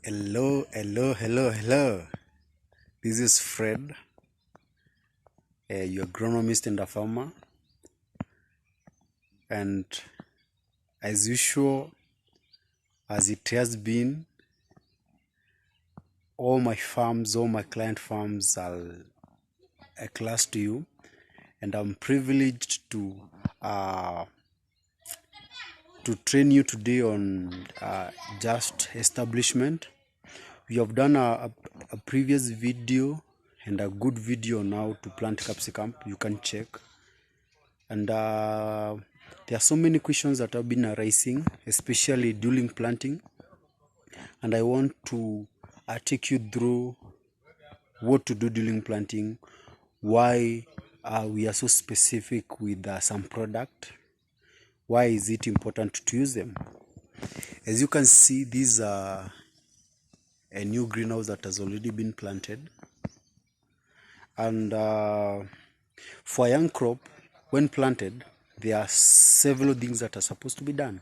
Hello. This is Fred, your agronomist and a farmer. And as usual, as it has been, all my client farms are a class to you. And I'm privileged to train you today on just establishment. We have done a previous video and a good video now to plant capsicum. You can check. And there are so many questions that have been arising, especially during planting. And I want to take you through what to do during planting, why we are so specific with some product, why is it important to use them. As you can see, these are a new greenhouse that has already been planted. And for a young crop, when planted, there are several things that are supposed to be done.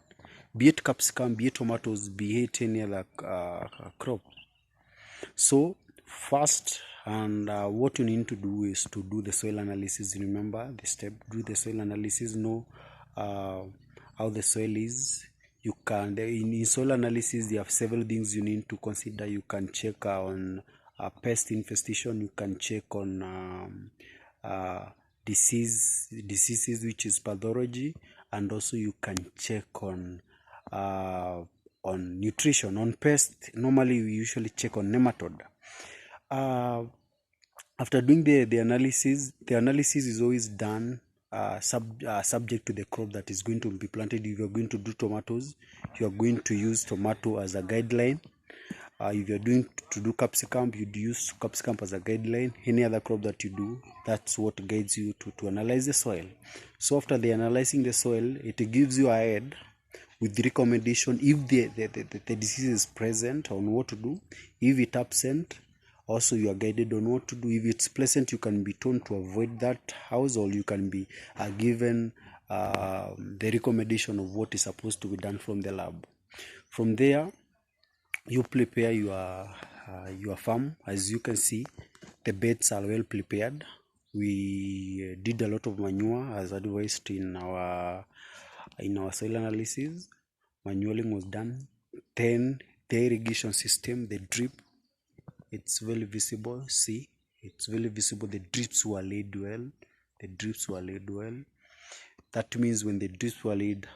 Be it capsicum, be it tomatoes, be it any other crop. So first, and what you need to do is to do the soil analysis. Remember the step, do the soil analysis, know how the soil is. You can, in soil analysis, there are several things you need to consider. You can check on pest infestation, you can check on diseases, which is pathology, and also you can check on nutrition. On pest, normally we usually check on nematode. After doing the analysis is always done subject to the crop that is going to be planted. If you are going to do tomatoes, you are going to use tomato as a guideline. If you're doing to do capsicum, you'd use capsicum as a guideline. Any other crop that you do, that's what guides you to analyze the soil. So after the analyzing the soil, it gives you a head with the recommendation if the disease is present on what to do. If it's absent, also you are guided on what to do. If it's present, you can be told to avoid that house, or you can be given the recommendation of what is supposed to be done from the lab. From there, you prepare your farm. As you can see, the beds are well prepared. We did a lot of manure as advised in our soil analysis. Manualing was done. Then the irrigation system, the drip, it's very visible. See, it's very visible. The drips were laid well. That means when the drips were laid,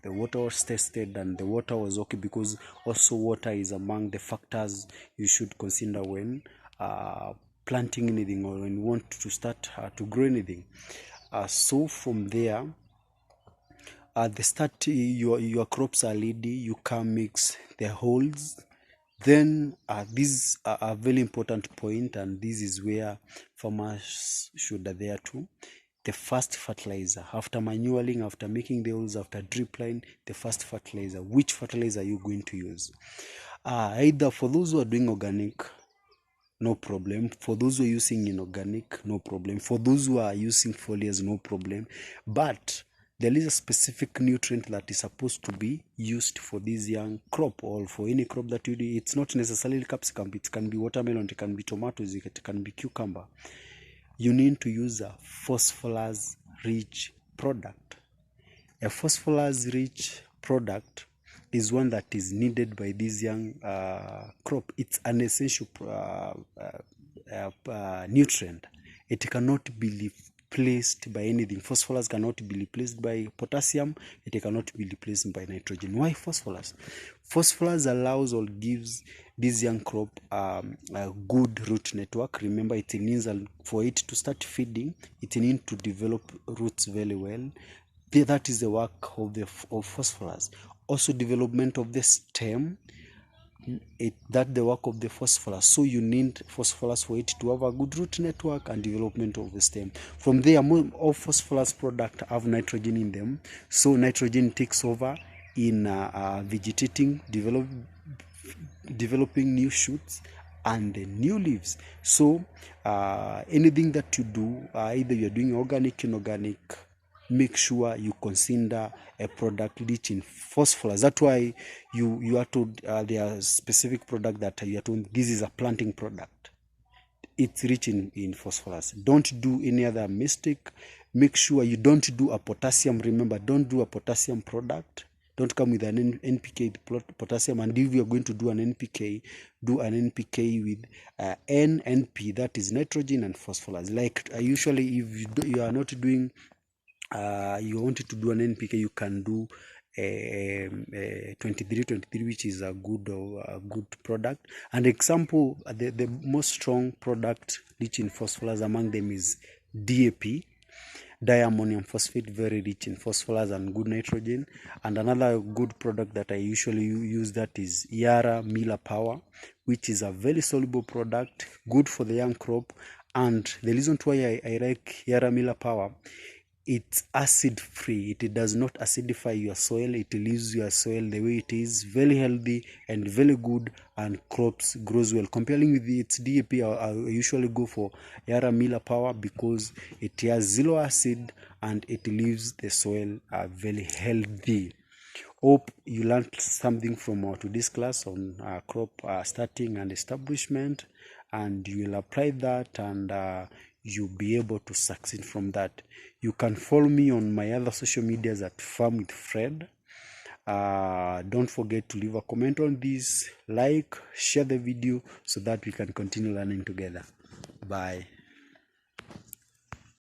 the water was tested and the water was okay, because also water is among the factors you should consider when planting anything, or when you want to start to grow anything. So from there, at the start, your crops are ready. You can mix the holes. Then this a very important point, and this is where farmers should adhere to. The first fertilizer, after manualing, after making the holes, after drip line, the first fertilizer. Which fertilizer are you going to use? Either for those who are doing organic, no problem. For those who are using inorganic, no problem. For those who are using foliars, no problem. But there is a specific nutrient that is supposed to be used for this young crop, or for any crop that you do. It's not necessarily capsicum. It can be watermelon, it can be tomatoes, it can be cucumber. You need to use a phosphorus-rich product. A phosphorus-rich product is one that is needed by this young crop. It's an essential nutrient. It cannot be replaced by anything. Phosphorus cannot be replaced by potassium. It cannot be replaced by nitrogen. Why phosphorus? Phosphorus allows or gives this young crop a good root network. Remember, it needs for it to start feeding, it needs to develop roots very well. That is the work of phosphorus. Also, development of the stem, that's the work of the phosphorus. So you need phosphorus for it to have a good root network and development of the stem. From there, all phosphorus products have nitrogen in them. So nitrogen takes over in vegetating, developing new shoots and new leaves. So anything that you do, either you're doing organic, inorganic, make sure you consider a product rich in phosphorus. That's why you are told there are specific product that you are told this is a planting product. It's rich in phosphorus. Don't do any other mistake. Make sure you don't do a potassium. Remember, don't do a potassium product. Don't come with an NPK potassium. And if you're going to do an NPK, do an NPK with NNP, that is nitrogen and phosphorus. Like usually, if you are not doing, you wanted to do an NPK, you can do 23, which is a good product. And example, the most strong product rich in phosphorus among them is DAP, diammonium phosphate, very rich in phosphorus and good nitrogen. And another good product that I usually use, that is Yara Miller Power, which is a very soluble product, good for the young crop. And the reason why I like Yara Miller Power, it's acid free. It does not acidify your soil. It leaves your soil the way it is, very healthy and very good, and crops grows well. Comparing with its DAP, I usually go for Yara Miller Power because it has zero acid and it leaves the soil very healthy. Hope you learned something from today's class on crop starting and establishment, and you will apply that, and you'll be able to succeed from that. You can follow me on my other social medias at Farm with Fred. Don't forget to leave a comment on this, like, share the video so that we can continue learning together. Bye.